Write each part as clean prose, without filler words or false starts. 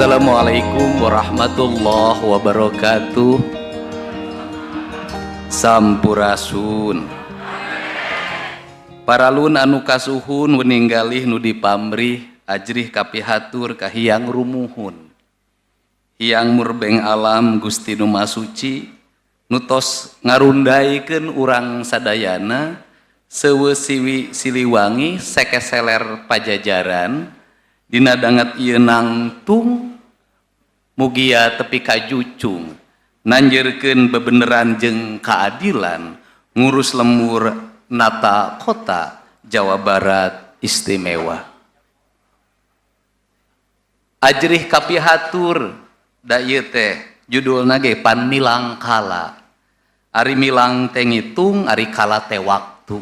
Assalamualaikum warahmatullahi wabarakatuh. Sampurasun. Paralun anu kasuhun weninggalih nu dipamrih ajrih kapihatur kahiyang rumuhun. Hiyang murbeng alam Gusti Nu Masuci nutos ngarundaikeun urang sadayana seueuh Siliwangi sekeseler Pajajaran. Dina dangat ieu nangtung mugia tepi ka jucung nanjeurkeun bebeneran jeung kaadilan ngurus lembur nata kota Jawa Barat istimewa. Ajrih kapihatur da ieu teh judulna ge pan milang kala. Ari milang teh ngitung, ari kala teh waktu.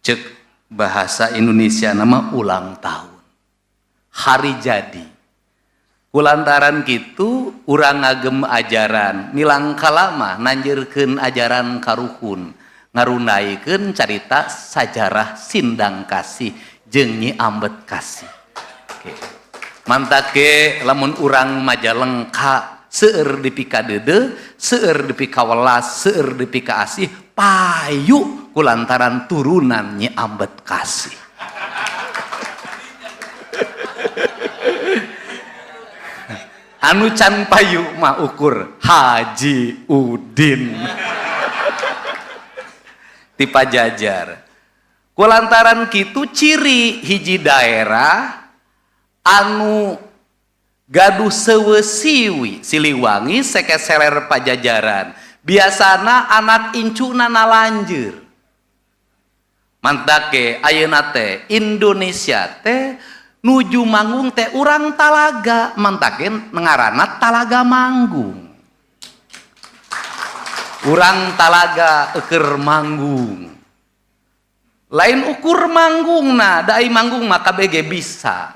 Ceuk bahasa Indonesia nama ulang tahun. Hari jadi kulantaran kitu urang ngagem ajaran milang kalama nanjeurkeun ajaran karuhun ngarundaikeun carita sajarah sindang kasih jeung Nyi Ambet kasih. Oke. Mantap ge lamun urang Majalengka seueur dipika deudeuh seueur dipika welas seueur dipika asih payu kulantaran turunan Nyi Ambet kasih. Anu can payu mah ukur Haji Udin ti Pajajar. Kulantaran kitu ciri hiji daerah anu gaduh seueuh siwi Siliwangi sekeseler Pajajaran. Biasana anak incuna nalanjeur. Mantap ke ayeuna teh Indonesia teh nuju manggung teh urang Talaga, mantakeun ngaranna Talaga Manggung. Urang Talaga eukeur manggung. Lain ukur manggungna, da ai manggung mah kabeh ge bisa.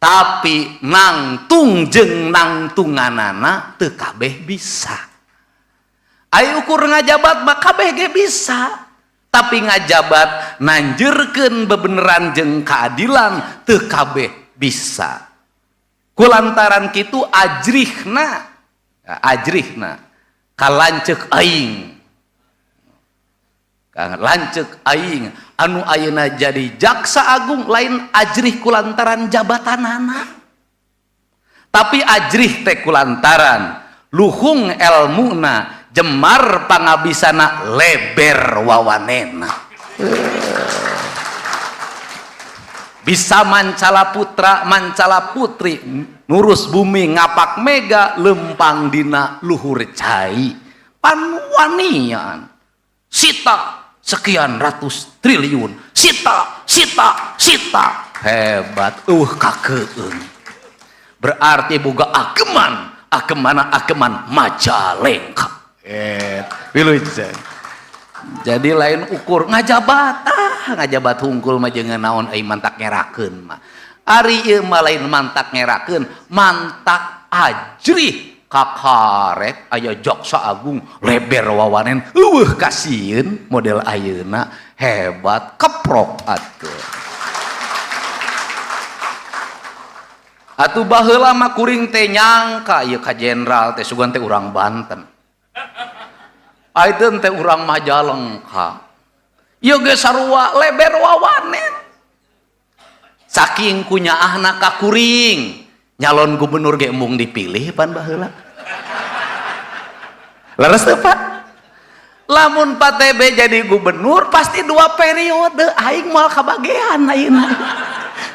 Tapi nangtung jeung nangtunganana teu kabeh bisa. Ai ukur ngajabat mah kabeh ge bisa. Tapi ngajabat nanjeurkeun bebeneran jeung keadilan teu kabeh bisa. Kulantaran kitu ajrihna kalanceuk aing. Lanceuk aing anu ayeuna jadi jaksa agung lain ajrih kulantaran jabatanana. Tapi ajrih teh kulantaran luhung elmuna jemar pangabisana leber wawanena. Bisa mancala putra mancala putri nurus bumi ngapak mega lempang dina luhur cai panwanian sita sekian ratus triliun sita hebat kakeung berarti boga akeman Majalengka. Jadi lain ukur ngajabat hungkul mah jeung naon ai mantak ngerakeun mah. Ari ieu mah lain mantak ngerakeun, mantak ajrih kakarek aya jaksa agung leber wawanen eueuh kasieun model ayeuna hebat keprok atuh. Atuh baheula mah kuring teh nyangka ieu ka jenderal teh sugan teh urang Banten. Ayeuna teh urang Majalengka. Ieu ge sarua leber wawanen. Saking kunyaahna ka kuring, nyalon gubernur ge embung dipilih pan baheula. Leres teu Pak? Lamun Pak TB jadi gubernur pasti 2 periode aing moal kabagean ayeuna.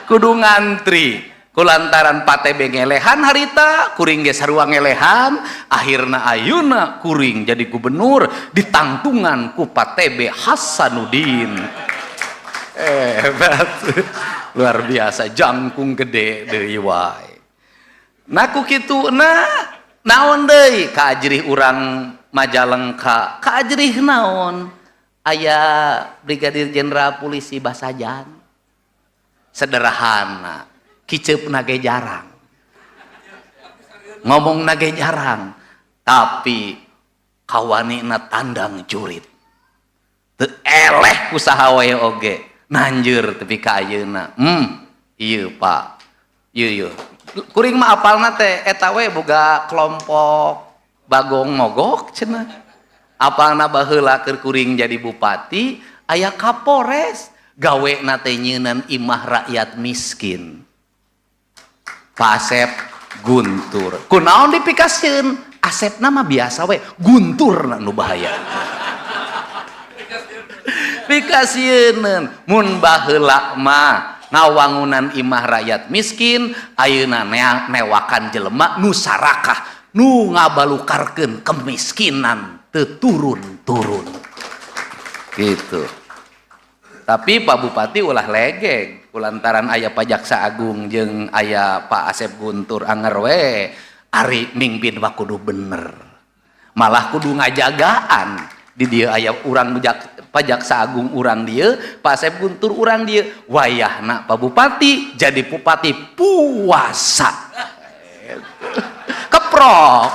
Kudu ngantri. Kulantaran Pak TB ngelehan harita, kuring ge sarua ngelehan, akhirna ayeuna kuring jadi gubernur ditangtungan ku Pak TB Hasanuddin. Hebat. Luar biasa jangkung gede deui wae. Nah ku kituna naon deui ka ajrih urang Majalengka? Ka ajrih naon? Aya Brigadir Jenderal Polisi Basajan. Sederhana. Kicep nage jarang ngomong nage jarang tapi kawanina tandang jurit teu eleh kusaha wae oge nanjeur tepi ka ayeuna ieu Pak ieu kuring mah apalna teh eta we boga kelompok bagong mogok cenah. Apalna baheula keur kuring jadi bupati, aya Kapolres, gawena teh nyeunan imah rakyat miskin. Pak Asep Guntur. Kunaon dipikasieun? Asepna mah biasa we, Guntur nu bahaya. Pikasieun mun baheula mah ngawangunan imah rakyat miskin, ayeuna newakan jelema nu sarakah, nu ngabalukarkeun kemiskinan teu turun-turun. Gitu. Tapi Pak Bupati ulah legeg kulantaran aya Pak Jaksa Agung jeung aya Pak Asep Guntur anger we ari mimpin mah kudu bener. Malah kudu ngajagaan di dieu aya urang Pak Jaksa Agung urang dieu, Pak Asep Guntur urang dieu. Wayahna Pak Bupati jadi bupati puasa. Keprok.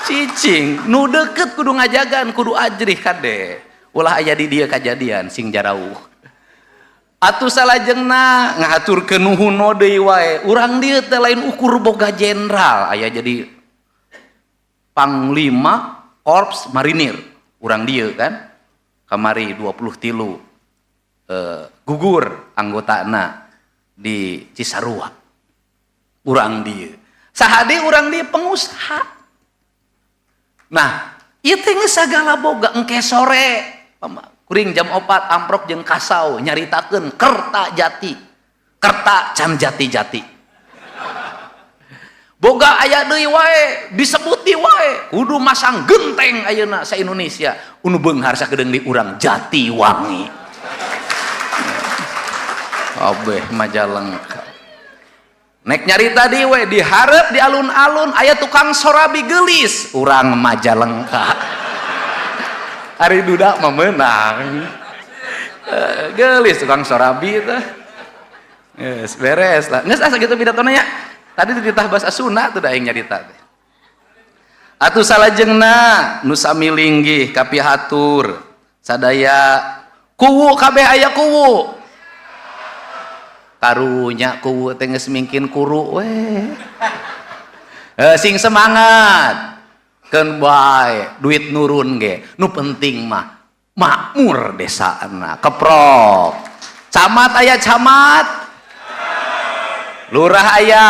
Cicing nu deukeut kudu ngajagaan, kudu ajrih kade. Ulah aya di dieu kajadian sing jarauh. Atuh salajengna ngaturkeun nuhunna deui wae. Urang dieu teh lain ukur boga jenderal, aya jadi Panglima Korps Marinir. Urang dieu kan kamari 23 gugur anggotana di Cisarua. Urang dieu. Sahade urang dieu pengusaha. Nah, ieu teh geus sagala boga engke sore kuring jam 4 amprok jeung kasau nyaritakeun Kerta Jati. Kerta can jati-jati. Boga aya deui wae, disebuti wae, kudu masang genteng ayeuna sa Indonesia. Unu beunghar sakedeung di urang Jatiwangi. Abeh Majalengka. Nek nyarita di we dihareup di alun-alun aya tukang sorabi geulis, urang Majalengka. Ari duda mah meunang. Geulis tukang sorabi teh. Geus beres lah. Geus asa kitu pidatona nya. Tadi dititah bahasa Sunda tuh da aing nyarita teh. Atuh salajengna nu sami linggih kapihatur sadaya kuwu kabeh aya kuwu. Karunya kuwu teh geus mingkin kuru we. Sing semangat. Keun bae duit nurun ge. Nu penting mah makmur desana. Keprok. Camat aya camat. Lurah aya,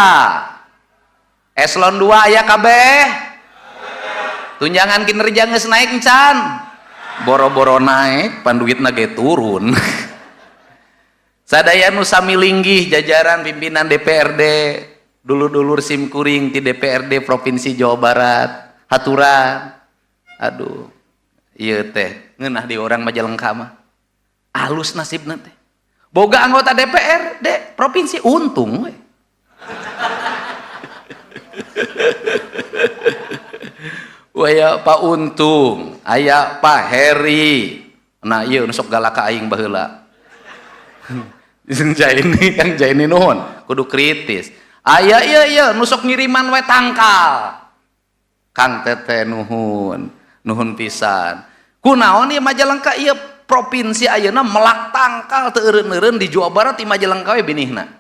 eselon 2 aya kabeh, tunjangan kinerja geus naik encan, boro-boro naik, panduitna ge turun. Sadaya nu sami linggih jajaran pimpinan DPRD, dulur-dulur sim kuring di DPRD Provinsi Jawa Barat, haturan, aduh, ieu teh ngeunah di orang Majalengka mah, alus nasibna teh, boga anggota DPRD Provinsi untung we. Aya Pak Untung, aya Pak Heri. Nah ieu nu sok galak ka aing baheula. Jeung jaini Kang Jaini nuhun, kudu kritis. Aya ieu nu sok ngiriman we tangkal. Kang Tete nuhun, nuhun pisan. Kunaon ieu Majalengka ieu provinsi ayeuna melak tangkal teu eureun-eureun di Jawa Barat di Majalengka we binihna.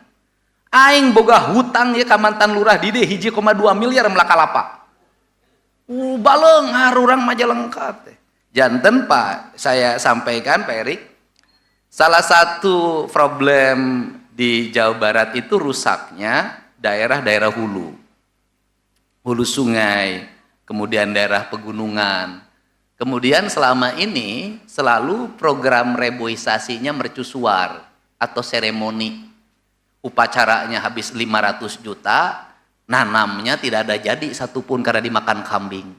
Aing boga hutang ya ka mantan lurah di dieu 1,2 miliar melakalapa. Baleung urang Majalengka teh. Janten Pak, saya sampaikan Pak Erik, salah satu problem di Jawa Barat itu rusaknya daerah-daerah hulu. Hulu sungai, kemudian daerah pegunungan. Kemudian selama ini selalu program reboisasinya mercusuar atau seremoni. Upacaranya habis 500 juta, nanamnya tidak ada jadi satupun karena dimakan kambing.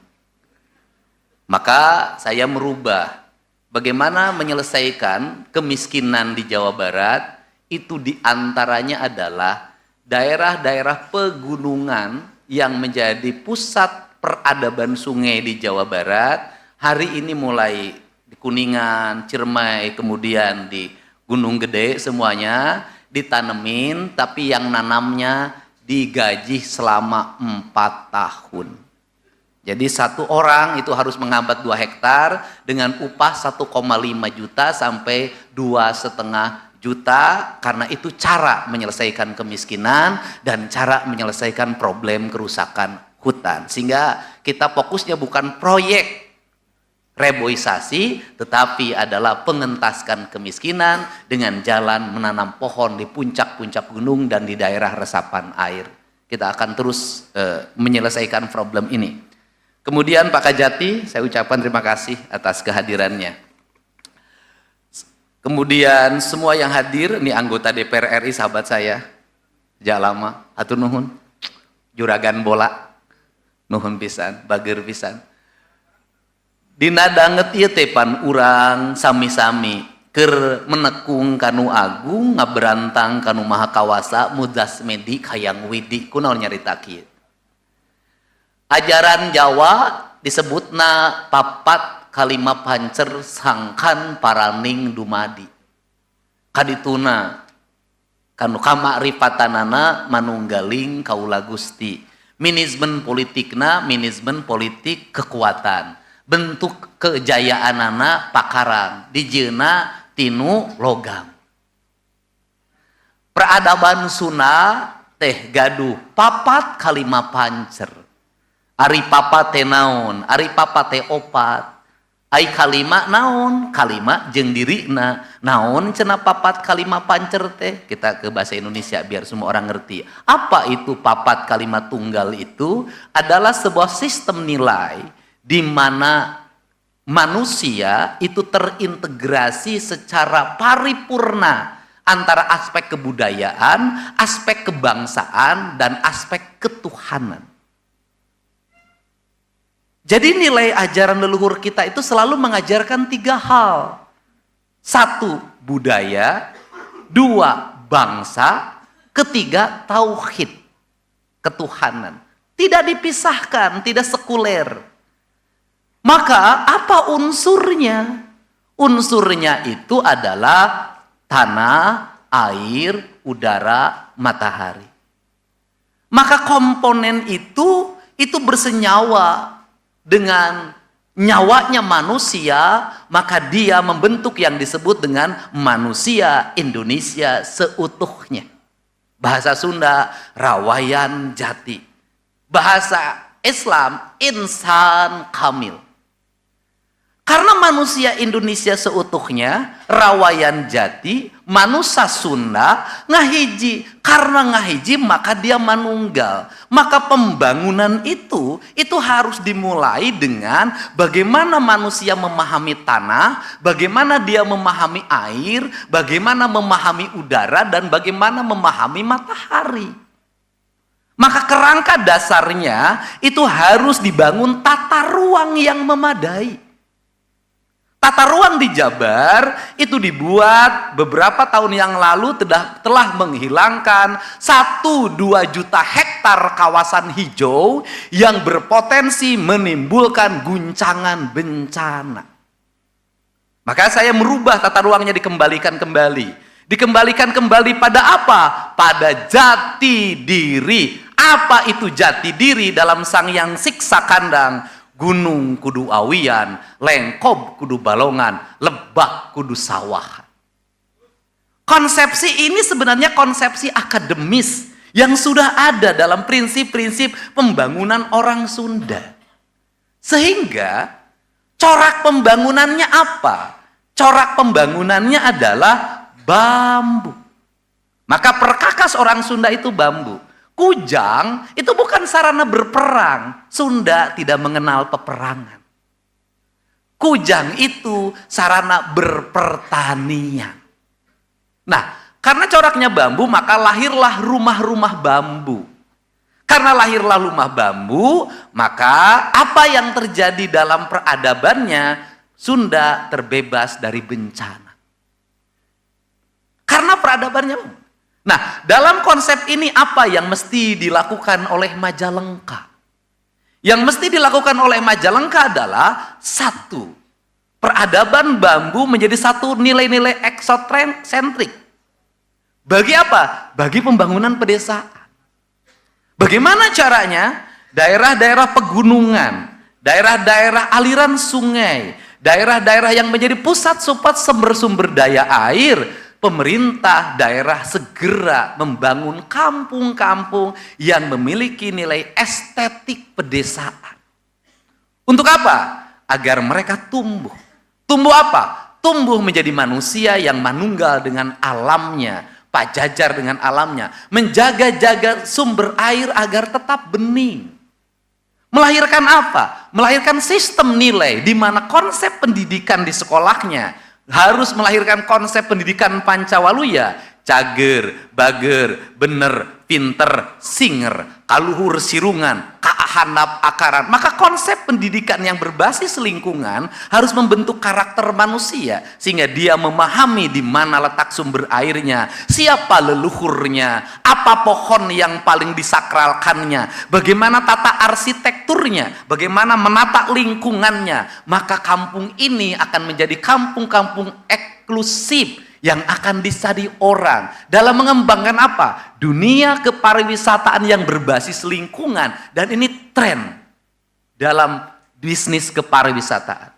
Maka saya merubah bagaimana menyelesaikan kemiskinan di Jawa Barat, itu diantaranya adalah daerah-daerah pegunungan yang menjadi pusat peradaban sungai di Jawa Barat. Hari ini mulai di Kuningan, Ciremai, kemudian di Gunung Gede semuanya ditanemin, tapi yang nanamnya digaji selama 4 tahun. Jadi satu orang itu harus menghambat 2 hektar dengan upah 1,5 juta sampai 2,5 juta karena itu cara menyelesaikan kemiskinan dan cara menyelesaikan problem kerusakan hutan. Sehingga kita fokusnya bukan proyek reboisasi, tetapi adalah pengentaskan kemiskinan dengan jalan menanam pohon di puncak-puncak gunung dan di daerah resapan air. Kita akan terus menyelesaikan problem ini. Kemudian Pak Kajati, saya ucapkan terima kasih atas kehadirannya. Kemudian semua yang hadir, ini anggota DPR RI sahabat saya, sejak lama, atur nuhun, juragan bola, nuhun pisan, bager pisan. Dina danget ieu teh pan urang sami-sami keur menekung kanu agung ngaberantang kanu maha kawasa mudasmedi hayang widi kunaon nyarita kieu. Ajaran Jawa disebutna papat kalima pancer sangkan paraning dumadi. Kadituna kanu kamarifatanana manunggaling kaula Gusti. Manajemen politikna manajemen politik kekuatan. Bentuk kejayaanana pakarang dijieuna tinu logam. Peradaban Sunda teh gaduh papat kalima pancer. Ari papat teh naon? Ari papat teh opat. Ai kalima naon? Kalima jeung dirina. Naon cenah papat kalima pancer teh? Kita ke bahasa Indonesia biar semua orang ngerti. Apa itu papat kalima tunggal itu? Adalah sebuah sistem nilai di mana manusia itu terintegrasi secara paripurna antara aspek kebudayaan, aspek kebangsaan, dan aspek ketuhanan. Jadi nilai ajaran leluhur kita itu selalu mengajarkan 3 hal. 1, budaya. 2, bangsa. 3, tauhid, ketuhanan. Tidak dipisahkan, tidak sekuler. Maka apa unsurnya? Unsurnya itu adalah tanah, air, udara, matahari. Maka komponen itu bersenyawa dengan nyawanya manusia, maka dia membentuk yang disebut dengan manusia Indonesia seutuhnya. Bahasa Sunda, rawayan jati. Bahasa Islam, insan kamil. Karena manusia Indonesia seutuhnya, rawayan jati, manusia Sunda, ngahiji. Karena ngahiji maka dia manunggal. Maka pembangunan itu harus dimulai dengan bagaimana manusia memahami tanah, bagaimana dia memahami air, bagaimana memahami udara, dan bagaimana memahami matahari. Maka kerangka dasarnya itu harus dibangun tata ruang yang memadai. Tata ruang di Jabar itu dibuat beberapa tahun yang lalu telah menghilangkan 1-2 juta hektar kawasan hijau yang berpotensi menimbulkan guncangan bencana. Maka saya merubah tata ruangnya, dikembalikan kembali. Dikembalikan kembali pada apa? Pada jati diri. Apa itu jati diri dalam Sang Hyang Siksa Kandang? Gunung kudu awian, lengkob kudu balongan, lebak kudu sawah. Konsepsi ini sebenarnya konsepsi akademis yang sudah ada dalam prinsip-prinsip pembangunan orang Sunda. Sehingga corak pembangunannya apa? Corak pembangunannya adalah bambu. Maka perkakas orang Sunda itu bambu. Kujang itu bukan sarana berperang. Sunda tidak mengenal peperangan. Kujang itu sarana berpertanian. Nah, karena coraknya bambu, maka lahirlah rumah-rumah bambu. Karena lahirlah rumah bambu, maka apa yang terjadi dalam peradabannya, Sunda terbebas dari bencana. Karena peradabannya bambu. Nah, dalam konsep ini apa yang mesti dilakukan oleh Majalengka? Yang mesti dilakukan oleh Majalengka adalah 1, peradaban bambu menjadi satu nilai-nilai eksotrik. Bagi apa? Bagi pembangunan pedesaan. Bagaimana caranya? Daerah-daerah pegunungan, daerah-daerah aliran sungai, daerah-daerah yang menjadi pusat sumber-sumber daya air, pemerintah daerah segera membangun kampung-kampung yang memiliki nilai estetik pedesaan. Untuk apa? Agar mereka tumbuh. Tumbuh apa? Tumbuh menjadi manusia yang manunggal dengan alamnya, pajajar dengan alamnya, menjaga-jaga sumber air agar tetap bening. Melahirkan apa? Melahirkan sistem nilai di mana konsep pendidikan di sekolahnya harus melahirkan konsep pendidikan Pancawaluya, cager, bager, bener, pinter, singer, kaluhur sirungan, kahandap akaran. Maka konsep pendidikan yang berbasis lingkungan harus membentuk karakter manusia sehingga dia memahami di mana letak sumber airnya, siapa leluhurnya, apa pohon yang paling disakralkannya, bagaimana tata arsitekturnya, bagaimana menata lingkungannya. Maka kampung ini akan menjadi kampung-kampung eksklusif yang akan disadi orang dalam mengembangkan apa? Dunia kepariwisataan yang berbasis lingkungan. Dan ini tren dalam bisnis kepariwisataan.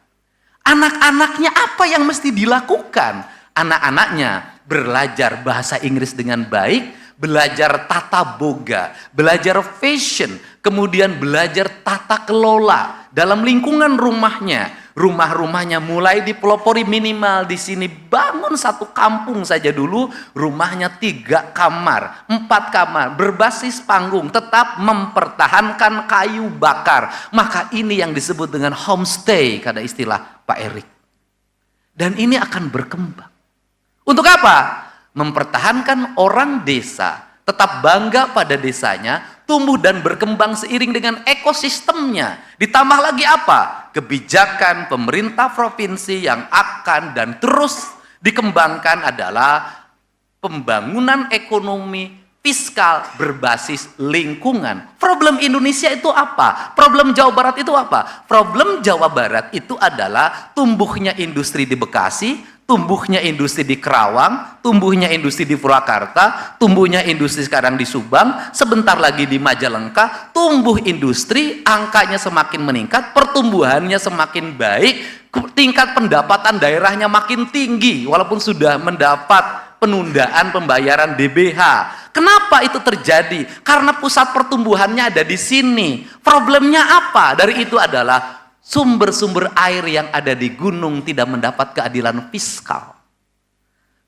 Anak-anaknya apa yang mesti dilakukan? Anak-anaknya belajar bahasa Inggris dengan baik, belajar tata boga, belajar fashion, kemudian belajar tata kelola dalam lingkungan rumahnya. Rumah-rumahnya mulai dipelopori minimal di sini bangun satu kampung saja dulu, rumahnya 3 kamar, 4 kamar, berbasis panggung, tetap mempertahankan kayu bakar. Maka ini yang disebut dengan homestay, kata istilah Pak Erik. Dan ini akan berkembang. Untuk apa? Mempertahankan orang desa, tetap bangga pada desanya, tumbuh dan berkembang seiring dengan ekosistemnya. Ditambah lagi apa? Kebijakan pemerintah provinsi yang akan dan terus dikembangkan adalah pembangunan ekonomi fiskal berbasis lingkungan. Problem Indonesia itu apa? Problem Jawa Barat itu apa? Problem Jawa Barat itu adalah tumbuhnya industri di Bekasi, tumbuhnya industri di Kerawang, tumbuhnya industri di Purwakarta, tumbuhnya industri sekarang di Subang, sebentar lagi di Majalengka, tumbuh industri, angkanya semakin meningkat, pertumbuhannya semakin baik, tingkat pendapatan daerahnya makin tinggi, walaupun sudah mendapat penundaan pembayaran DBH. Kenapa itu terjadi? Karena pusat pertumbuhannya ada di sini. Problemnya apa? Dari itu adalah sumber-sumber air yang ada di gunung tidak mendapat keadilan fiskal.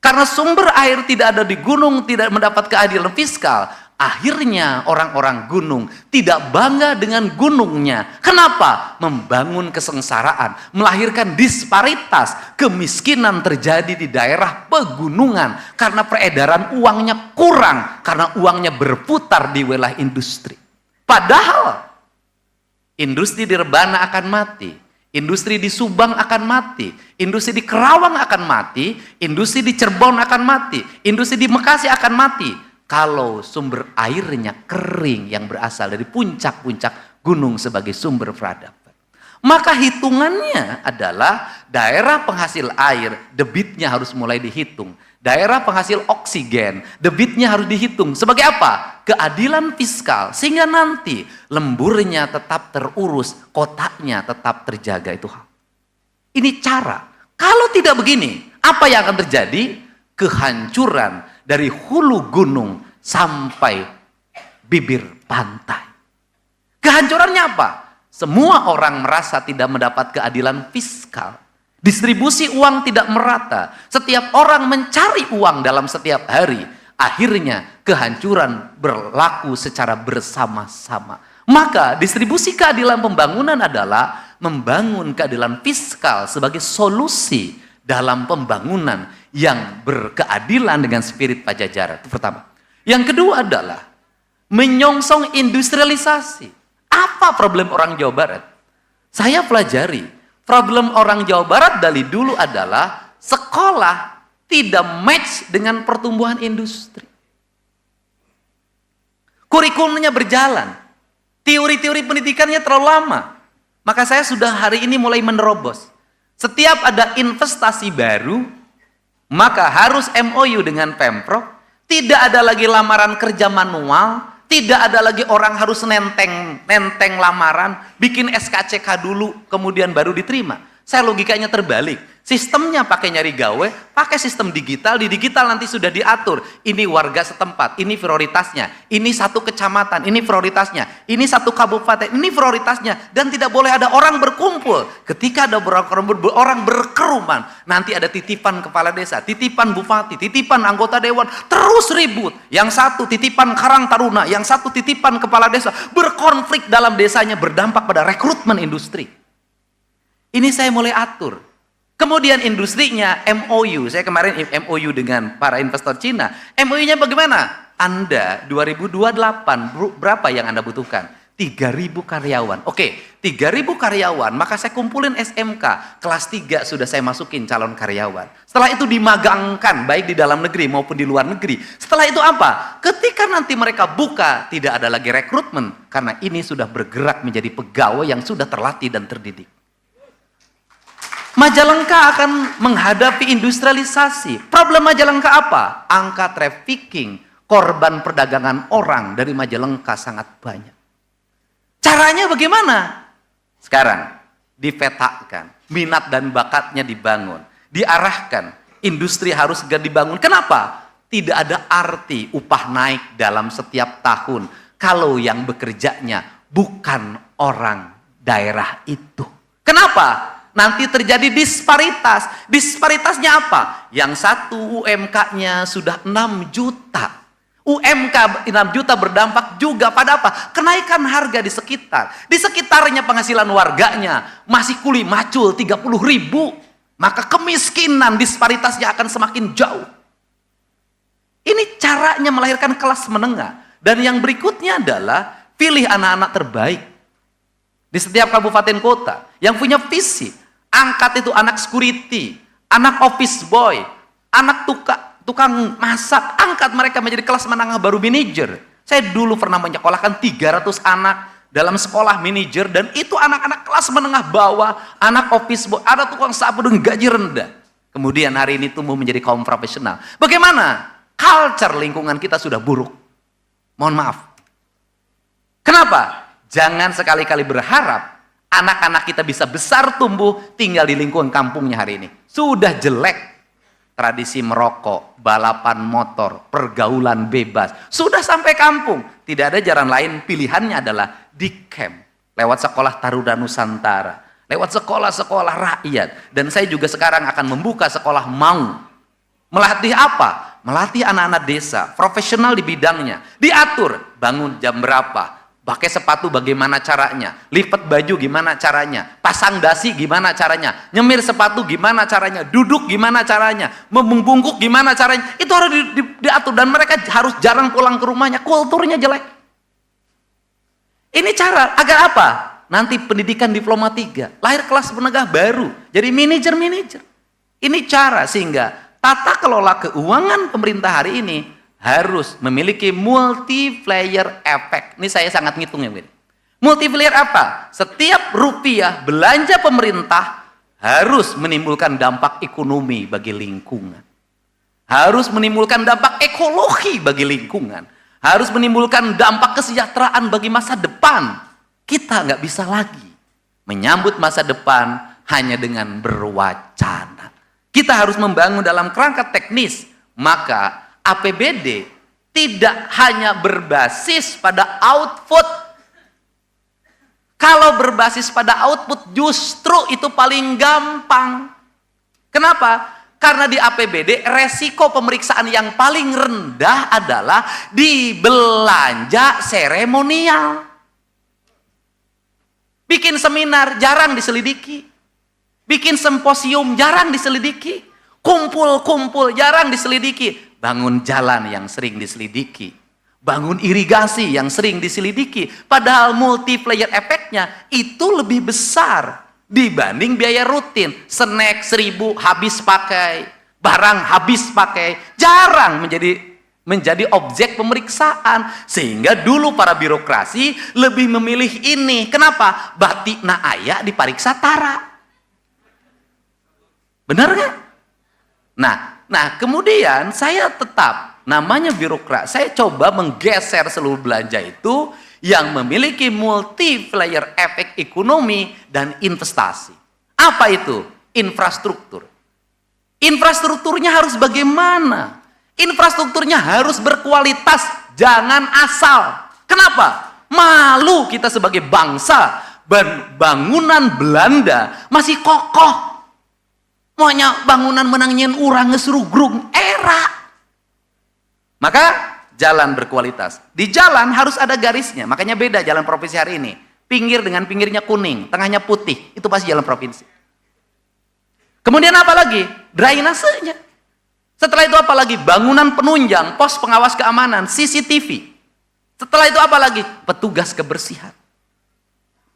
Karena sumber air tidak ada di gunung, tidak mendapat keadilan fiskal, akhirnya orang-orang gunung tidak bangga dengan gunungnya. Kenapa? Membangun kesengsaraan, melahirkan disparitas, kemiskinan terjadi di daerah pegunungan karena peredaran uangnya kurang, karena uangnya berputar di wilayah industri. Padahal industri di Rebana akan mati, industri di Subang akan mati, industri di Kerawang akan mati, industri di Cirebon akan mati, industri di Bekasi akan mati. Kalau sumber airnya kering yang berasal dari puncak-puncak gunung sebagai sumber peradaban. Maka hitungannya adalah daerah penghasil air, debitnya harus mulai dihitung. Daerah penghasil oksigen, debitnya harus dihitung. Sebagai apa? Keadilan fiskal. Sehingga nanti lemburnya tetap terurus, kotaknya tetap terjaga. Itu hal. Ini cara. Kalau tidak begini, apa yang akan terjadi? Kehancuran dari hulu gunung sampai bibir pantai. Kehancurannya apa? Semua orang merasa tidak mendapat keadilan fiskal. Distribusi uang tidak merata. Setiap orang mencari uang dalam setiap hari. Akhirnya kehancuran berlaku secara bersama-sama. Maka distribusi keadilan pembangunan adalah membangun keadilan fiskal sebagai solusi dalam pembangunan yang berkeadilan dengan spirit Pajajaran. Itu pertama. Yang kedua adalah menyongsong industrialisasi. Apa problem orang Jawa Barat? Saya pelajari. Problem orang Jawa Barat dari dulu adalah sekolah tidak match dengan pertumbuhan industri. Kurikulumnya berjalan. Teori-teori pendidikannya terlalu lama. Maka saya sudah hari ini mulai menerobos. Setiap ada investasi baru, maka harus MOU dengan Pemprov. Tidak ada lagi lamaran kerja manual. Tidak ada lagi orang harus nenteng lamaran, bikin SKCK dulu, kemudian baru diterima. Saya logikanya terbalik. Sistemnya pakai nyari gawe, pakai sistem digital, di digital nanti sudah diatur. Ini warga setempat, ini prioritasnya, ini satu kecamatan, ini prioritasnya, ini satu kabupaten, ini prioritasnya. Dan tidak boleh ada orang berkumpul. Ketika ada orang berkerumun, nanti ada titipan kepala desa, titipan bupati, titipan anggota dewan, terus ribut. Yang satu titipan Karang Taruna, yang satu titipan kepala desa, berkonflik dalam desanya, berdampak pada rekrutmen industri. Ini saya mulai atur. Kemudian industrinya MOU, saya kemarin MOU dengan para investor Cina. MOU-nya bagaimana? Anda 2028 berapa yang Anda butuhkan? 3.000 karyawan. Oke, 3.000 karyawan, maka saya kumpulin SMK. Kelas 3 sudah saya masukin calon karyawan. Setelah itu dimagangkan, baik di dalam negeri maupun di luar negeri. Setelah itu apa? Ketika nanti mereka buka, tidak ada lagi rekrutmen. Karena ini sudah bergerak menjadi pegawai yang sudah terlatih dan terdidik. Majalengka akan menghadapi industrialisasi. Problem Majalengka apa? Angka trafficking, korban perdagangan orang dari Majalengka sangat banyak. Caranya bagaimana? Sekarang, dipetakan. Minat dan bakatnya dibangun. Diarahkan. Industri harus segera dibangun. Kenapa? Tidak ada arti upah naik dalam setiap tahun. Kalau yang bekerjanya bukan orang daerah itu. Kenapa? Nanti terjadi disparitas. Disparitasnya apa? Yang satu UMK-nya sudah 6 juta. UMK 6 juta berdampak juga pada apa? Kenaikan harga di sekitar. Di sekitarnya penghasilan warganya masih kuli macul 30.000. Maka kemiskinan disparitasnya akan semakin jauh. Ini caranya melahirkan kelas menengah. Dan yang berikutnya adalah pilih anak-anak terbaik. Di setiap kabupaten kota yang punya visi. Angkat itu anak security, anak office boy, anak tukang masak. Angkat mereka menjadi kelas menengah baru manajer. Saya dulu pernah menyekolahkan 300 anak dalam sekolah manajer. Dan itu anak-anak kelas menengah bawah, anak office boy, ada tukang sapu dengan gaji rendah. Kemudian hari ini tumbuh menjadi kaum profesional. Bagaimana? Culture lingkungan kita sudah buruk. Mohon maaf. Kenapa? Jangan sekali-kali berharap anak-anak kita bisa besar tumbuh tinggal di lingkungan kampungnya hari ini. Sudah jelek. Tradisi merokok, balapan motor, pergaulan bebas. Sudah sampai kampung. Tidak ada jalan lain, pilihannya adalah di camp. Lewat sekolah Taruna Nusantara. Lewat sekolah-sekolah rakyat. Dan saya juga sekarang akan membuka sekolah mau. Melatih apa? Melatih anak-anak desa, profesional di bidangnya. Diatur, bangun jam berapa. Pakai sepatu bagaimana caranya, lipat baju gimana caranya, pasang dasi gimana caranya, nyemir sepatu gimana caranya, duduk gimana caranya, membungkuk gimana caranya, itu harus diatur. Dan mereka harus jarang pulang ke rumahnya, kulturnya jelek. Ini cara, agar apa? Nanti pendidikan diploma 3, lahir kelas menengah baru, jadi manajer-manajer. Ini cara sehingga tata kelola keuangan pemerintah hari ini harus memiliki multiplier effect. Ini saya sangat ngitung ya. Multiplier apa? Setiap rupiah belanja pemerintah harus menimbulkan dampak ekonomi bagi lingkungan. Harus menimbulkan dampak ekologi bagi lingkungan. Harus menimbulkan dampak kesejahteraan bagi masa depan. Kita nggak bisa lagi menyambut masa depan hanya dengan berwacana. Kita harus membangun dalam kerangka teknis. Maka APBD tidak hanya berbasis pada output. Kalau berbasis pada output justru itu paling gampang. Kenapa? Karena di APBD resiko pemeriksaan yang paling rendah adalah di belanja seremonial. Bikin seminar jarang diselidiki. Bikin simposium jarang diselidiki. Kumpul-kumpul jarang diselidiki. Bangun jalan yang sering diselidiki. Bangun irigasi yang sering diselidiki. Padahal multiplier efeknya itu lebih besar dibanding biaya rutin. Snack 1.000 habis pakai. Barang habis pakai. Jarang menjadi objek pemeriksaan. Sehingga dulu para birokrasi lebih memilih ini. Kenapa? Batikna aya dipariksa tara. Benar nggak? Nah, kemudian saya tetap, namanya birokrat, saya coba menggeser seluruh belanja itu yang memiliki multiplier efek ekonomi dan investasi. Apa itu? Infrastruktur. Infrastrukturnya harus bagaimana? Infrastrukturnya harus berkualitas, jangan asal. Kenapa? Malu kita sebagai bangsa, bangunan Belanda masih kokoh. Maunya bangunan menangnya urang ngeserugrung era. Maka jalan berkualitas. Di jalan harus ada garisnya, makanya beda jalan provinsi hari ini. Pinggir dengan pinggirnya kuning, tengahnya putih, itu pasti jalan provinsi. Kemudian apa lagi? Drainasenya. Setelah itu apa lagi? Bangunan penunjang, pos pengawas keamanan, CCTV. Setelah itu apa lagi? Petugas kebersihan.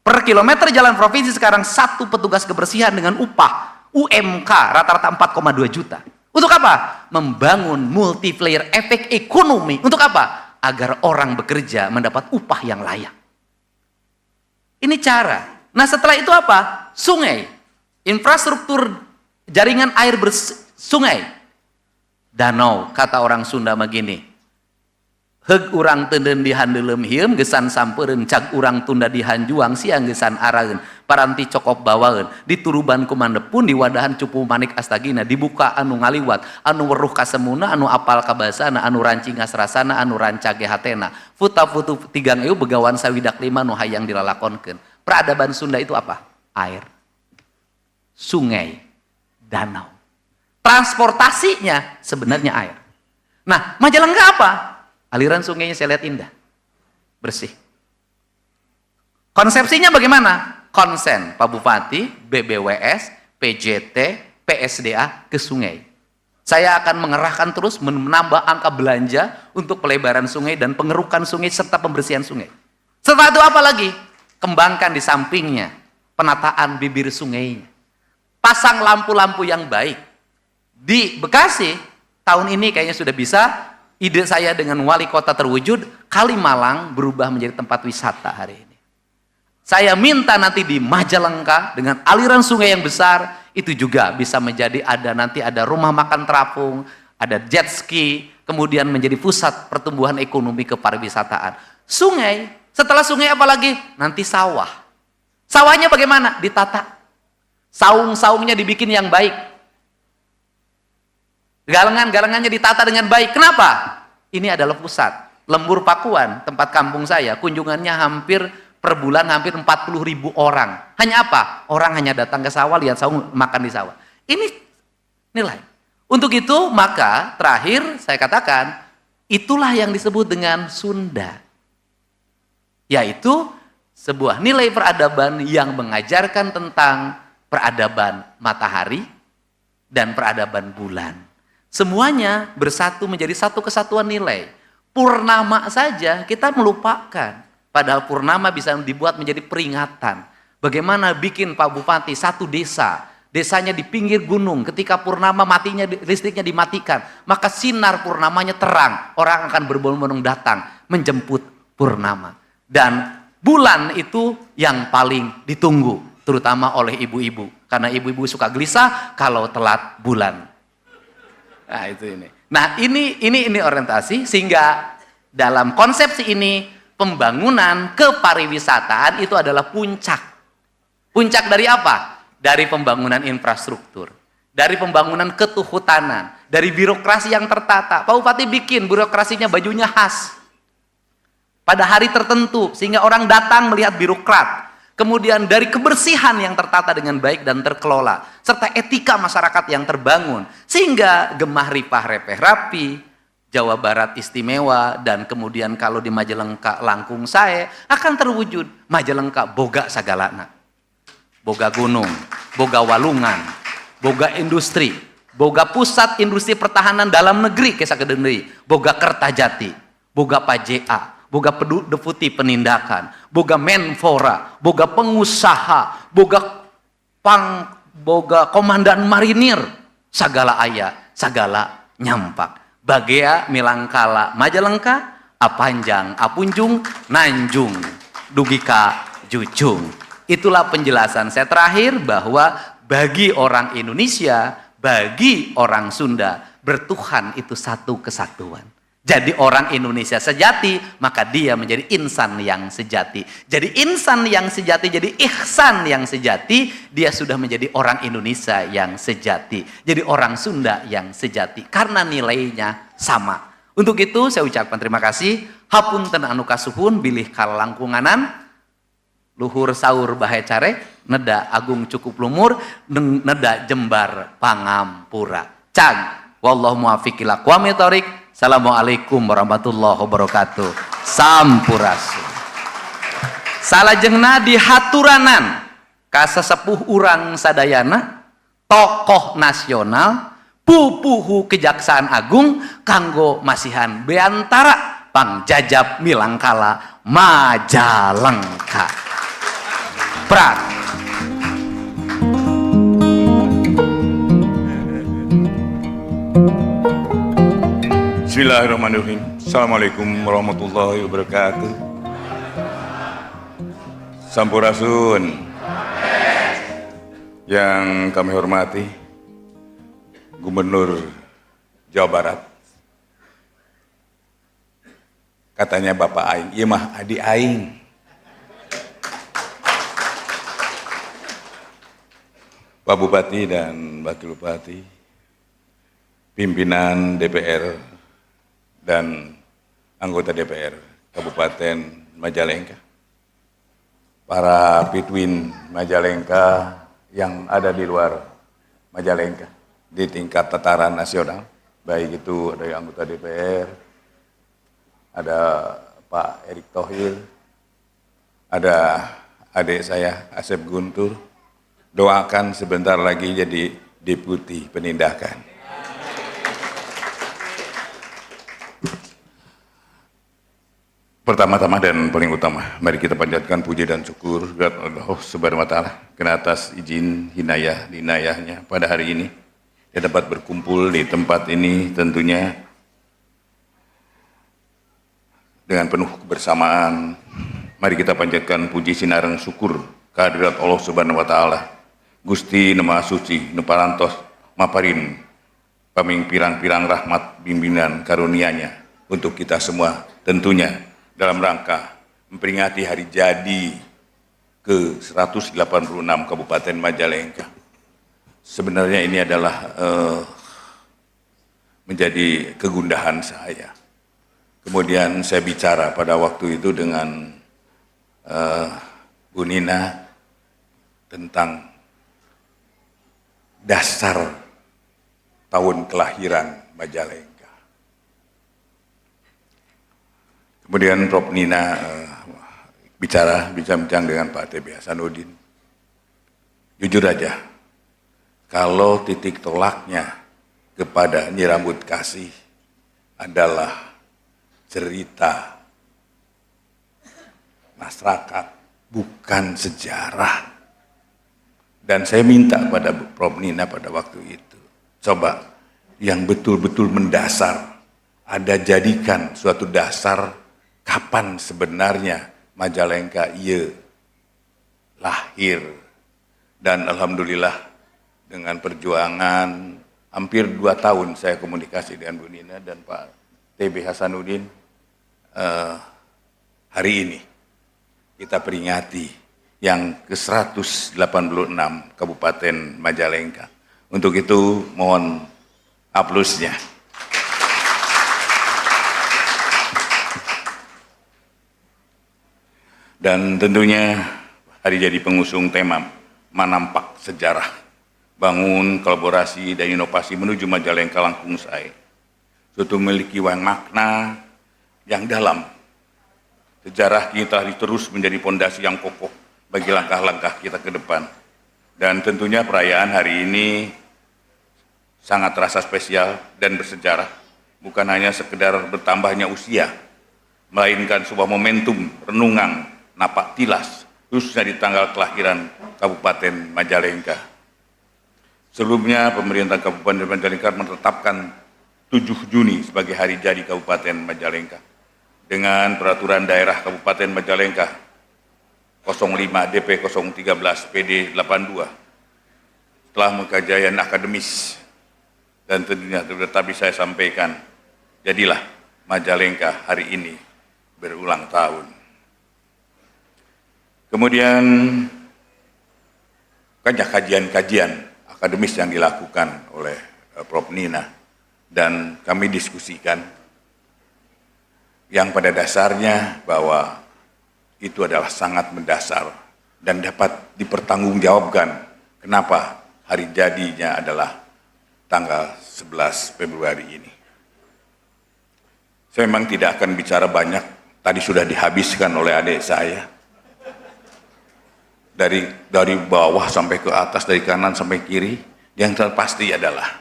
Per kilometer jalan provinsi sekarang 1 petugas kebersihan dengan upah UMK rata-rata 4,2 juta. Untuk apa? Membangun multiplier efek ekonomi. Untuk apa? Agar orang bekerja mendapat upah yang layak. Ini cara. Nah setelah itu apa? Sungai. Infrastruktur jaringan air sungai. Danau, kata orang Sunda begini. Heug urang tenden dihandelem hieum gesan sampereun cag urang tunda dihanjuang siang gesan araeun paranti cokop bawaeun dituruban ku mandepun di wadahan cupu manik astagina dibuka anu ngaliwat anu weruh kasemuna anu apal kabasana anu rancing ngasrasana anu rancage hatena futa-futu tigang eu begawan sawidak lima nu hayang dilalakonkeun. Peradaban Sunda itu apa? Air, sungai, danau. Transportasinya sebenarnya air. Nah, Majalengka apa? Aliran sungainya saya lihat indah, bersih. Konsepsinya bagaimana? Konsen Pak Bupati, BBWS, PJT, PSDA ke sungai. Saya akan mengerahkan terus menambah angka belanja untuk pelebaran sungai dan pengerukan sungai serta pembersihan sungai. Setelah itu apa lagi? Kembangkan di sampingnya penataan bibir sungainya. Pasang lampu-lampu yang baik. Di Bekasi tahun ini kayaknya sudah bisa. Ide saya dengan wali kota terwujud, Kalimalang berubah menjadi tempat wisata hari ini. Saya minta nanti di Majalengka dengan aliran sungai yang besar, itu juga bisa menjadi nanti ada rumah makan terapung, ada jet ski, kemudian menjadi pusat pertumbuhan ekonomi kepariwisataan. Sungai, setelah sungai apa lagi? Nanti sawah. Sawahnya bagaimana? Ditata. Saung-saungnya dibikin yang baik. Galengan-galengannya ditata dengan baik. Kenapa? Ini adalah pusat. Lembur Pakuan, tempat kampung saya, kunjungannya hampir per bulan hampir 40.000 orang. Hanya apa? Orang hanya datang ke sawah, lihat saung, makan di sawah. Ini nilai. Untuk itu, maka terakhir saya katakan, itulah yang disebut dengan Sunda. Yaitu sebuah nilai peradaban yang mengajarkan tentang peradaban matahari dan peradaban bulan. Semuanya bersatu menjadi satu kesatuan nilai. Purnama saja kita melupakan. Padahal purnama bisa dibuat menjadi peringatan. Bagaimana bikin Pak Bupati satu desa. Desanya di pinggir gunung. Ketika purnama matinya listriknya dimatikan. Maka sinar purnamanya terang. Orang akan berbondong-bondong datang menjemput purnama. Dan bulan itu yang paling ditunggu. Terutama oleh ibu-ibu. Karena ibu-ibu suka gelisah kalau telat bulan. Nah itu ini. Nah ini orientasi sehingga dalam konsepsi ini pembangunan kepariwisataan itu adalah puncak. Puncak dari apa? Dari pembangunan infrastruktur, dari pembangunan ketuhutanan, dari birokrasi yang tertata. Pak Bupati bikin birokrasinya bajunya khas. Pada hari tertentu sehingga orang datang melihat birokrat. Kemudian dari kebersihan yang tertata dengan baik dan terkelola, serta etika masyarakat yang terbangun, sehingga Gemah Ripah Repeh Rapi, Jawa Barat istimewa, dan kemudian kalau di Majalengka langkung sae akan terwujud. Majalengka boga sagalana, boga gunung, boga walungan, boga industri, boga pusat industri pertahanan dalam negeri kesa kedeui, boga Kertajati, boga Pajea, boga deputi penindakan, boga menfora, boga pengusaha, boga komandan marinir, sagala aya, sagala nyampak. Bagea milangkala Majalengka, apanjang, apunjung, nanjung, dugika, jujung. Itulah penjelasan saya terakhir bahwa bagi orang Indonesia, bagi orang Sunda, bertuhan itu satu kesatuan. Jadi orang Indonesia sejati, maka dia menjadi insan yang sejati. Jadi insan yang sejati, jadi ihsan yang sejati, dia sudah menjadi orang Indonesia yang sejati. Jadi orang Sunda yang sejati. Karena nilainya sama. Untuk itu saya ucapkan terima kasih. Hapunten anu kasuhun bilih kalangkunganan. Luhur saur bahe care, neda agung cukup lumur, neda jembar pangampura. Cag, wallahu muwaffiq ila aqwamit thoriq. Assalamualaikum warahmatullahi wabarakatuh. Sampurasun. Salajengna dihaturanan ka sesepuh urang sadayana, tokoh nasional, pupuhu Kejaksaan Agung kanggo masihan beantara Pangjajab Milangkala Majalengka. Prak. Bismillahirrahmanirrahim. Assalamualaikum warahmatullahi wabarakatuh. Sampurasun. Yang kami hormati Gubernur Jawa Barat. Katanya Bapak Aing, iya mah Adi Aing. Pak Bupati dan Wakil Bupati, pimpinan DPR dan anggota DPR Kabupaten Majalengka, para Pitwin Majalengka yang ada di luar Majalengka di tingkat tataran nasional, baik itu dari anggota DPR, ada Pak Erick Thohir, ada adik saya Asep Guntur, doakan sebentar lagi jadi Deputi Penindakan. Pertama-tama dan paling utama, mari kita panjatkan puji dan syukur kepada Allah Subhanahu wa Ta'ala karena atas izin hinayahnya pada hari ini kita dapat berkumpul di tempat ini tentunya dengan penuh kebersamaan. Mari kita panjatkan puji sinareng syukur kehadirat Allah Subhanahu wa Ta'ala. Gusti Nama Suci Nu Parantos maparin paming pirang-pirang rahmat bimbingan karunia-Nya untuk kita semua, tentunya dalam rangka memperingati hari jadi ke-186 Kabupaten Majalengka. Sebenarnya ini adalah menjadi kegundahan saya. Kemudian saya bicara pada waktu itu dengan Bu Nina tentang dasar tahun kelahiran Majalengka. Kemudian Prof. Nina bincang-bincang dengan Pak TB Hasanuddin. Jujur aja, kalau titik tolaknya kepada Nyi Rambut Kasih adalah cerita masyarakat, bukan sejarah. Dan saya minta pada Prof. Nina pada waktu itu, coba yang betul-betul mendasar, ada jadikan suatu dasar kapan sebenarnya Majalengka lahir. Dan alhamdulillah dengan perjuangan hampir 2 tahun saya komunikasi dengan Bu Nina dan Pak TB Hasanuddin, hari ini kita peringati yang ke-186 Kabupaten Majalengka. Untuk itu mohon aplusnya. Dan tentunya hari jadi pengusung tema Manampak Sejarah, Bangun Kolaborasi dan Inovasi menuju Majalengka Langkung Sae. Suatu memiliki makna yang dalam. Sejarah kita terus menjadi pondasi yang kokoh bagi langkah-langkah kita ke depan. Dan tentunya perayaan hari ini sangat terasa spesial dan bersejarah. Bukan hanya sekedar bertambahnya usia, melainkan sebuah momentum renungan napak tilas, khususnya di tanggal kelahiran Kabupaten Majalengka. Sebelumnya, pemerintah Kabupaten Majalengka menetapkan 7 Juni sebagai hari jadi Kabupaten Majalengka. Dengan peraturan daerah Kabupaten Majalengka 05 DP 013 PD 82. Setelah mengkajian akademis dan tentunya tetapi saya sampaikan, jadilah Majalengka hari ini berulang tahun. Kemudian kajian-kajian akademis yang dilakukan oleh Prof. Nina dan kami diskusikan yang pada dasarnya bahwa itu adalah sangat mendasar dan dapat dipertanggungjawabkan kenapa hari jadinya adalah tanggal 11 Februari ini. Saya memang tidak akan bicara banyak, tadi sudah dihabiskan oleh adik saya. Dari bawah sampai ke atas, dari kanan sampai kiri, yang terpasti adalah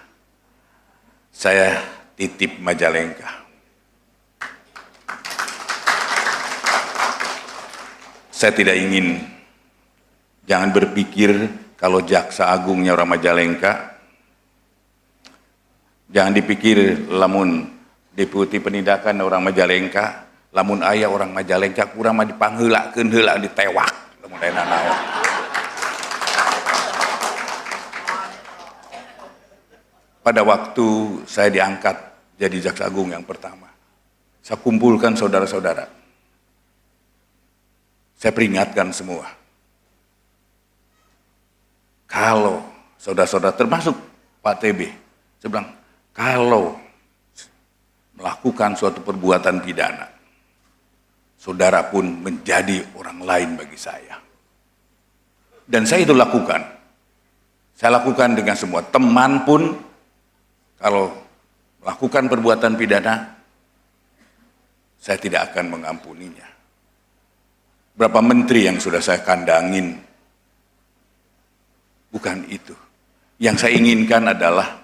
saya titip Majalengka. Saya tidak ingin, jangan berpikir kalau Jaksa Agungnya orang Majalengka, jangan dipikir lamun Deputi Penindakan orang Majalengka, lamun ayah orang Majalengka kurang mah dipanggelakeun heula ditewak. Pada waktu saya diangkat jadi Jaksa Agung yang pertama, saya kumpulkan saudara-saudara. Saya peringatkan semua. Kalau saudara-saudara termasuk Pak TB, saya bilang, kalau melakukan suatu perbuatan pidana, saudara pun menjadi orang lain bagi saya. Dan saya itu lakukan. Saya lakukan dengan semua. Teman pun kalau melakukan perbuatan pidana, saya tidak akan mengampuninya. Berapa menteri yang sudah saya kandangin? Bukan itu. Yang saya inginkan adalah,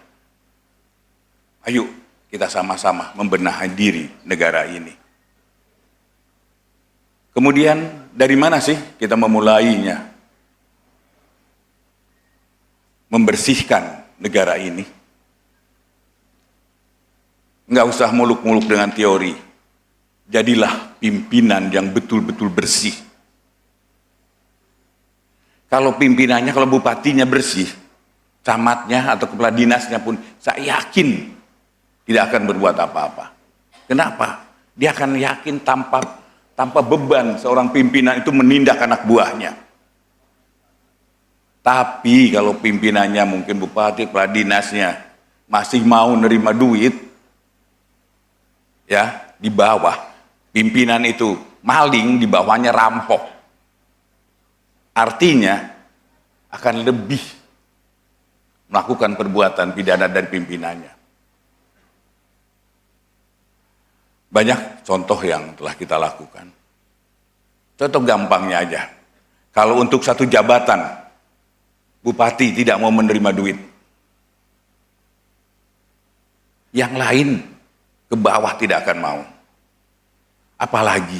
ayo kita sama-sama membenahi diri negara ini. Kemudian dari mana sih kita memulainya? Membersihkan negara ini. Nggak usah muluk-muluk dengan teori. Jadilah pimpinan yang betul-betul bersih. Kalau pimpinannya, kalau bupatinya bersih, camatnya atau kepala dinasnya pun saya yakin tidak akan berbuat apa-apa. Kenapa? Dia akan yakin tanpa beban seorang pimpinan itu menindak anak buahnya. Tapi kalau pimpinannya mungkin bupati, kepala dinasnya masih mau nerima duit, ya di bawah pimpinan itu maling, di bawahnya rampok. Artinya akan lebih melakukan perbuatan pidana dari pimpinannya. Banyak contoh yang telah kita lakukan. Contoh gampangnya aja. Kalau untuk satu jabatan, bupati tidak mau menerima duit. Yang lain ke bawah tidak akan mau. Apalagi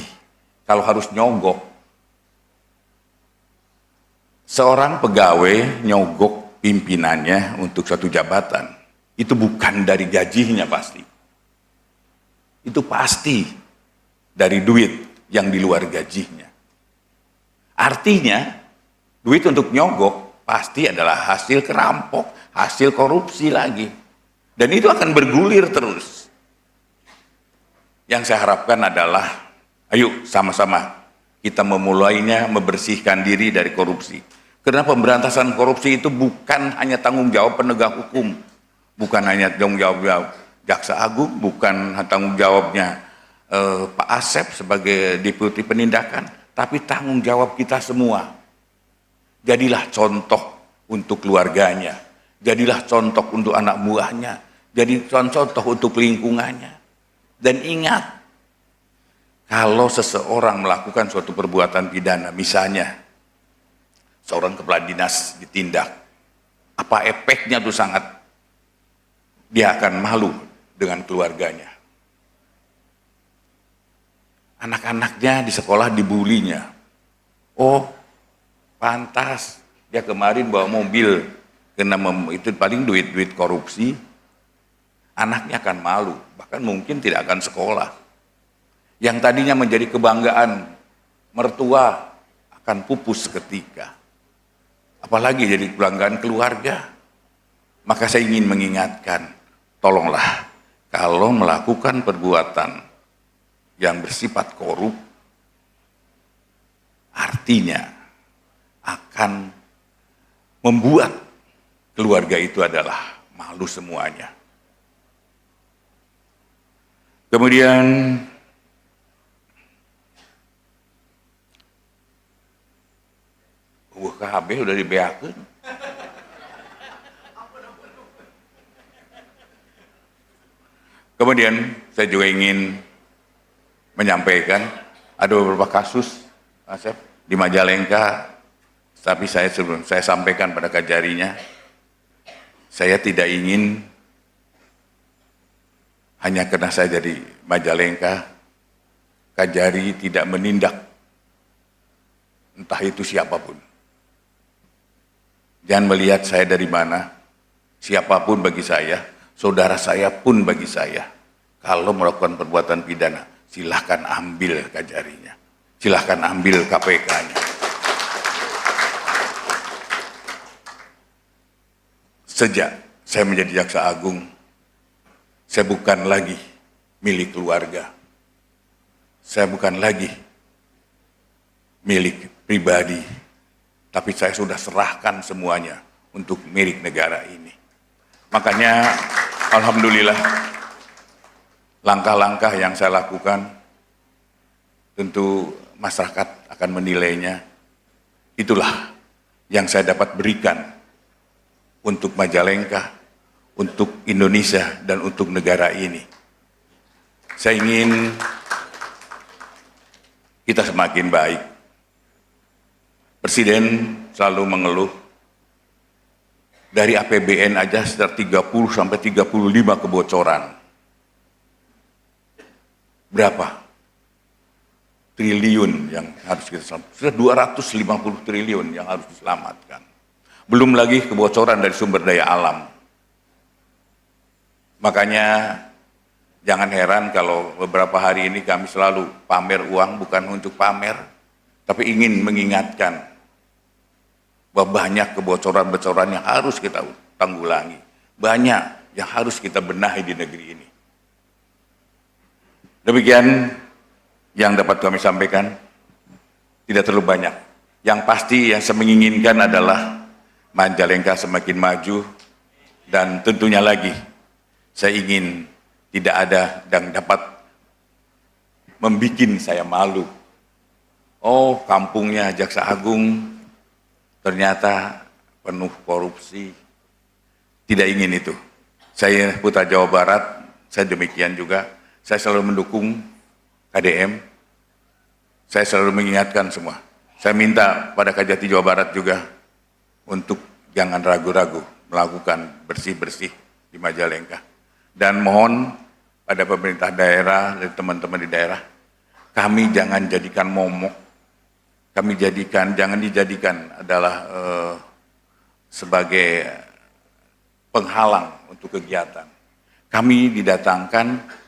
kalau harus nyogok. Seorang pegawai nyogok pimpinannya untuk satu jabatan, itu bukan dari gajinya pasti. Itu pasti dari duit yang di luar gajinya. Artinya, duit untuk nyogok pasti adalah hasil kerampok, hasil korupsi lagi. Dan itu akan bergulir terus. Yang saya harapkan adalah, ayo sama-sama kita memulainya, membersihkan diri dari korupsi. Karena pemberantasan korupsi itu bukan hanya tanggung jawab penegak hukum, bukan hanya tanggung jawab Jaksa Agung, bukan tanggung jawabnya Pak Asep sebagai Deputi Penindakan, tapi tanggung jawab kita semua. Jadilah contoh untuk keluarganya, jadilah contoh untuk anak buahnya, jadi contoh untuk lingkungannya. Dan ingat, kalau seseorang melakukan suatu perbuatan pidana, misalnya seorang kepala dinas ditindak, apa efeknya tuh sangat, dia akan malu dengan keluarganya. Anak-anaknya di sekolah dibulinya. Oh, pantas dia kemarin bawa mobil, karena itu paling duit-duit korupsi. Anaknya akan malu, bahkan mungkin tidak akan sekolah. Yang tadinya menjadi kebanggaan mertua akan pupus seketika. Apalagi jadi kebanggaan keluarga. Maka saya ingin mengingatkan, tolonglah kalau melakukan perbuatan yang bersifat korup, artinya akan membuat keluarga itu adalah malu semuanya. Kemudian KB udah dibeakeun. Kemudian saya juga ingin menyampaikan ada beberapa kasus Asep di Majalengka, tapi sebelum saya sampaikan pada Kajarinya, saya tidak ingin hanya karena saya jadi Majalengka, Kajari tidak menindak entah itu siapapun. Jangan melihat saya dari mana, siapapun bagi saya, saudara saya pun bagi saya. Kalau melakukan perbuatan pidana, silahkan ambil Kajarinya, silahkan ambil KPK-nya. Sejak saya menjadi Jaksa Agung, saya bukan lagi milik keluarga. Saya bukan lagi milik pribadi, tapi saya sudah serahkan semuanya untuk milik negara ini. Makanya, alhamdulillah, langkah-langkah yang saya lakukan, tentu masyarakat akan menilainya. Itulah yang saya dapat berikan untuk Majalengka, untuk Indonesia, dan untuk negara ini. Saya ingin kita semakin baik. Presiden selalu mengeluh, dari APBN aja sekitar 30 sampai 35 kebocoran. Berapa triliun yang harus kita selamatkan? Sudah 250 triliun yang harus diselamatkan. Belum lagi kebocoran dari sumber daya alam. Makanya jangan heran kalau beberapa hari ini kami selalu pamer uang, bukan untuk pamer, tapi ingin mengingatkan bahwa banyak kebocoran-kebocoran yang harus kita tanggulangi. Banyak yang harus kita benahi di negeri ini. Demikian yang dapat kami sampaikan, tidak terlalu banyak. Yang pasti yang saya menginginkan adalah Majalengka semakin maju, dan tentunya lagi saya ingin tidak ada yang dapat membuat saya malu. Oh, kampungnya Jaksa Agung ternyata penuh korupsi. Tidak ingin itu. Saya Putra Jawa Barat, saya demikian juga. Saya selalu mendukung KDM. Saya selalu mengingatkan semua. Saya minta pada Kajati Jawa Barat juga untuk jangan ragu-ragu melakukan bersih-bersih di Majalengka. Dan mohon pada pemerintah daerah dan teman-teman di daerah, kami jangan jadikan momok. Jangan dijadikan adalah sebagai penghalang untuk kegiatan. Kami didatangkan,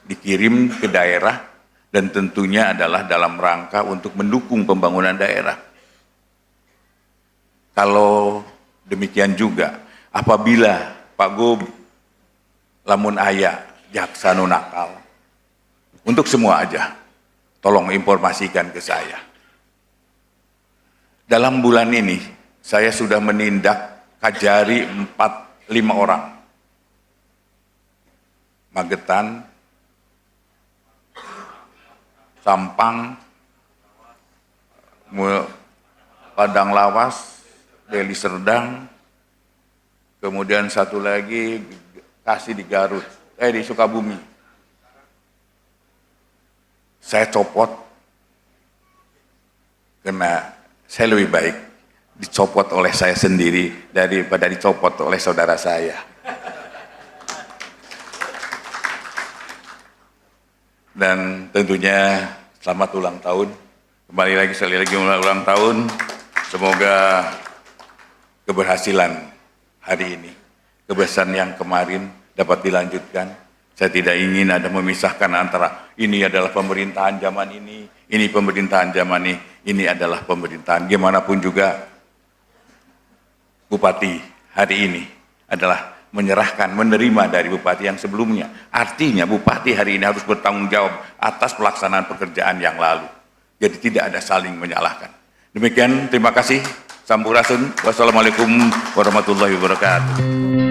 dikirim ke daerah, dan tentunya adalah dalam rangka untuk mendukung pembangunan daerah. Kalau demikian juga, apabila Pak Gub, lamun aya, jaksa nu nakal, untuk semua aja, tolong informasikan ke saya. Dalam bulan ini, saya sudah menindak Kajari 5 orang. Magetan, Sampang, Padang Lawas, Deli Serdang, kemudian satu lagi kasih di Garut, di Sukabumi. Saya copot karena saya lebih baik dicopot oleh saya sendiri daripada dicopot oleh saudara saya. Dan tentunya selamat ulang tahun. Kembali lagi sekali lagi ulang tahun. Semoga keberhasilan hari ini, keberhasilan yang kemarin dapat dilanjutkan. Saya tidak ingin ada memisahkan antara ini adalah pemerintahan zaman ini pemerintahan zaman ini adalah pemerintahan. Gimana pun juga Bupati hari ini adalah menyerahkan, menerima dari bupati yang sebelumnya. Artinya bupati hari ini harus bertanggung jawab atas pelaksanaan pekerjaan yang lalu. Jadi tidak ada saling menyalahkan. Demikian, terima kasih. Sampurasun. Wassalamualaikum warahmatullahi wabarakatuh.